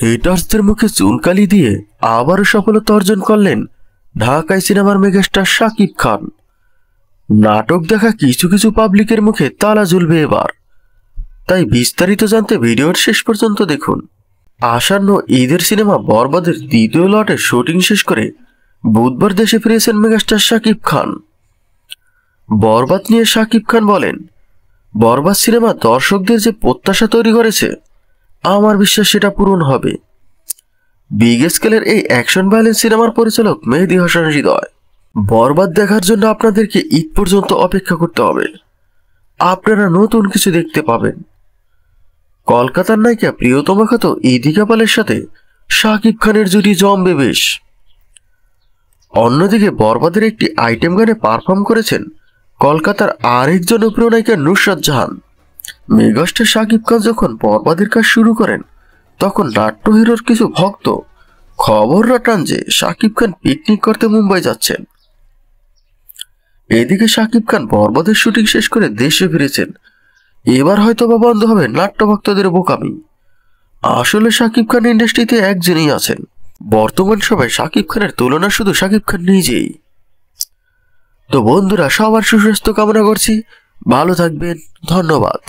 হেটার্সদের মুখে চুনকালি দিয়ে আবারও সফলতা অর্জন করলেন ঢাকাই সিনেমার মেগাস্টার শাকিব খান। নাটক দেখা কিছু কিছু পাবলিকের মুখে তালা ঝুলবে এবার, তাই বিস্তারিত জানতে ভিডিওর শেষ পর্যন্ত দেখুন। আসন্ন ঈদের সিনেমা বরবাদের দ্বিতীয় লটের শুটিং শেষ করে বুধবার দেশে ফিরেছেন মেগাস্টার শাকিব খান। বরবাদ নিয়ে শাকিব খান বলেন, বরবাদ সিনেমা দর্শকদের যে প্রত্যাশা তৈরি করেছে আমার বিশ্বাস সেটা পূরণ হবে। বিগ স্কেলের এই অ্যাকশন ভায়োলেন্স সিনেমার পরিচালক মেহেদী হাসান হৃদয়। বরবাদ দেখার জন্য আপনাদেরকে ঈদ পর্যন্ত অপেক্ষা করতে হবে, আপনারা নতুন কিছু দেখতে পাবেন। কলকাতার নায়িকা প্রিয়তমা খ্যাত ইদিকা পালের সাথে শাকিব খানের জুটি জমবে বেশ। অন্যদিকে বরবাদের একটি আইটেম গানে পারফর্ম করেছেন কলকাতার আরেক জনপ্রিয় নায়িকা নুসরাত জাহান। মেগাস্টার শাকিব খান যখন বরবাদের কাজ শুরু করেন তখন নাট্য হিরোর কিছু ভক্ত খবর রটান যে শাকিব খান পিকনিক করতে মুম্বাই যাচ্ছেন। এদিকে শাকিব খান বরবাদের শুটিং শেষ করে দেশে ফিরেছেন। এবার হয়তো বা বন্ধ হবে নাট্য ভক্তদের বোকামি। আসলে শাকিব খান ইন্ডাস্ট্রিতে একজনই আছেন, বর্তমান সবাই শাকিব খানের তুলনা শুধু শাকিব খান নিজেই। তো বন্ধুরা, সবার সুস্বাস্থ্য কামনা করছি, ভালো থাকবেন, ধন্যবাদ।